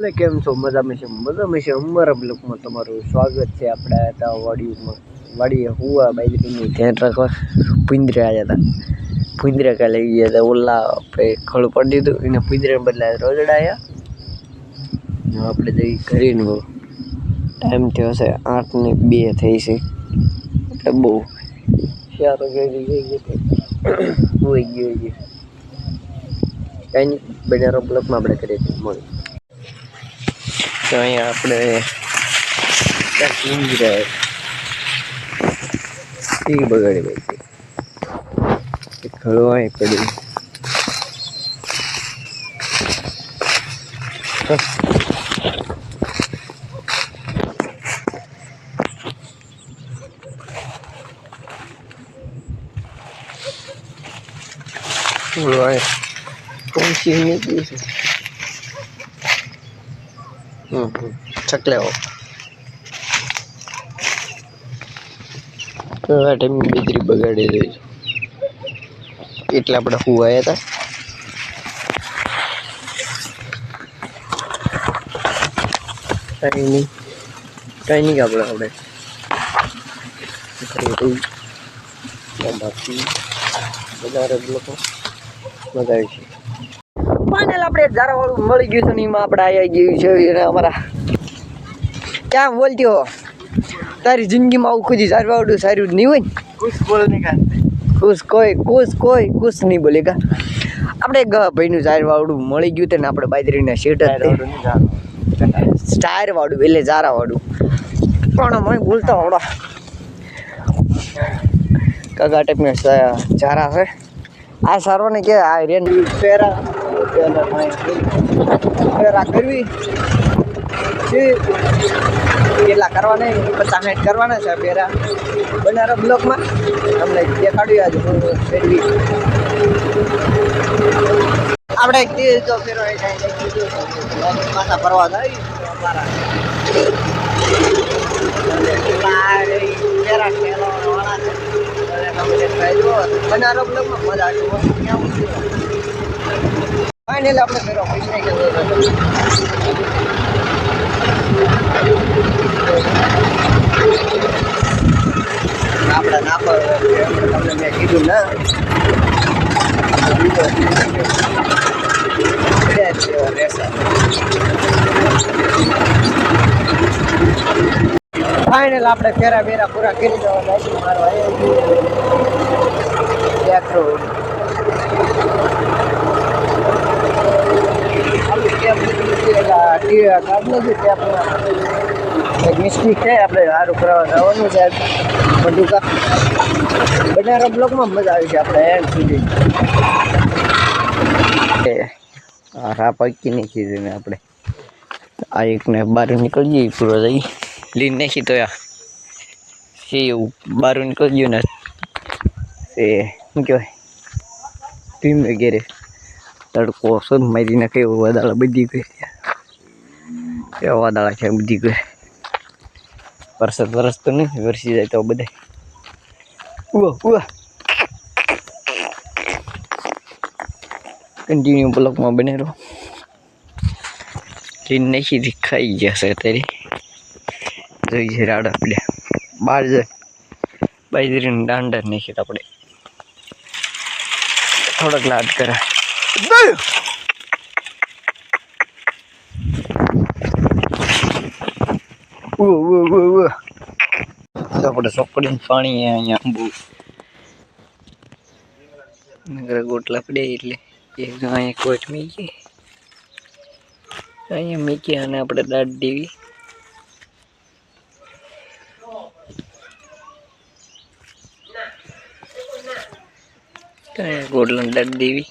કેમ છો? મજામાં છે અમારા બ્લોકમાં તમારું સ્વાગત છે. આપણે હતા વાડીએ હુવા બાજરીનું ધ્યાન રાખવા પુંદરે આવ્યા હતા. પુંદરે કાલે લઈ ગયા હતા. ઓલા આપણે ખળ પડી દીધું એને પુંદરે બદલે રોજડા આવ્યા. આપણે જઈ કરીને બહુ ટાઈમ થયો છે, 8:02 થઈ છે. એટલે બહુ સારો હોઈ ગયો કઈ નહીં. બનારો બ્લોકમાં આપણે કરીએ મળી. તો અહીંયા આપણે બગાડી ભાઈ ખળવાય પડી. પહોંચી નીકળી છે. છકલ્યા ટાઈમ બેટરી બગાડી દઈ એટલે આપણે હુવાયા હતા. કઈ નહીં આપણે બાકી બધા લોકો મજા આવી છે. ફાઇનલ આપણે ઝારાવાળું મળી ગયું છે ને એમાં આપણે આવી ગયું છે. એને અમારા ક્યાં બોલતી હો તારી જિંદગીમાં આવું ખુદી ઝારવાળું સારું જ નહીં હોય ને. ખુશ બોલ ખુશ નહીં બોલે કા. આપણે ભાઈનું ઝારવાળું મળી ગયું ને આપણે બાજરીના શેઠ સ્ટાર વાળું એટલે ઝારાવાળું પણ મને બોલતા આવડા કાકા ટાઈપના ઝારા છે. આ સારવાને કે આ રેન ફેરા કરવી કેટલા કરવાના 50-60 કરવાના છે ફેરા બનારા બ્લોકમાં. તમને દેખાડ્યું આજે ફેરવી આપણે જો ફેરો પાછા ફરવા જાય અમારા બનારો બ્લોકમાં મજા આવી. ફાઇનલ આપણે ફેરો પૈસા આપણે ના તમને મેં કીધું ના ફાઇનલ આપણે ફેરા બેરા પૂરા કરી દેવા મારવા મિસ્ટેક છે. આપણે સારું કરવા જવાનું છે બધું બનારા બ્લોકમાં મજા આવી છે. આપણે એન્ડ સુધી રા પકી નાખી દઈએ ને આપણે આ એકને બહાર નીકળી જઈએ પૂરો જઈ લીન નાખી તો એવું બહાર નીકળી ગયું ને એ શું કહેવાય ધીમે ઘેરે તડકો શોધ મારી નાખે એવું વાદળા બધી ગઈ એવા વાદળા છે બધી ગઈ. વરસ તો નહીં વરસી જાય તો બધા કન્ટિન્યુ બ્લોકમાં બને રહો. ટ્રેન નાખી ખાઈ જશે અત્યારે જોઈ છે રાડા આપણે બહાર જાય બાજરીને દાંડા નાખી આપણે થોડોક લાડ કરે આપણે ચોકડીને પાણી અહીંયા બહુ ગોટલા પડે એટલે અહીંયા કોચ મીકી અહીંયા મીકી અને આપણે દાટ દેવી ગોટલા દાટ દેવી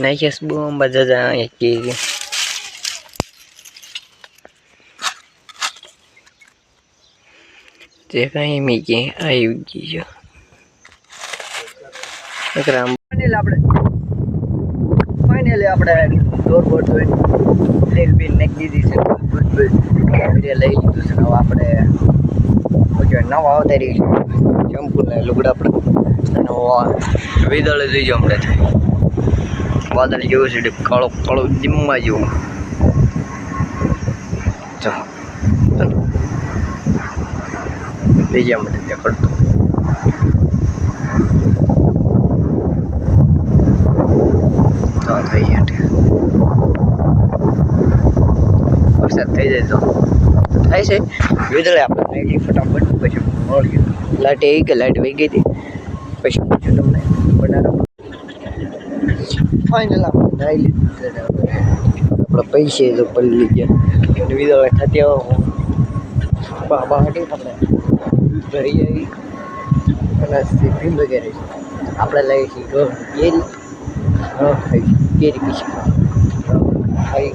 નાખ્યા બહુ અંબા જજા અહીંયા તે કઈ મીકી આવી ગયો. ફાઇનલી આપણે દોર લીલ બીન નાખી દીધી છે. લઈ લીધું છે. હવે આપણે નવા અવતારી ચંપુ ને લુગડા આપણે વિદળે લઈ જાઓ હમણાં વાદળ જેવું છે કાળો કાળો દિમ્મા જેવો લઈ ગયા મને ત્યાં કરતો થઈ વરસાદ થઈ જાય તો થાય છે વીજળી આપણે ફટાફટ પછી મળીએ લાઈટ આવી કે લાઈટ વહી ગઈ હતી પછી પૂછ્યું તમને બનાવો ફાઇનલ આપણે નાઈ લીધું આપણા પૈસે તો પલ્લી ગયા વીજળી થતી બહાટી આપણે ઘરે આવી અને ભીમ વગેરે આપણે લઈએ છીએ કેરી કેરી પીછી ખાઈ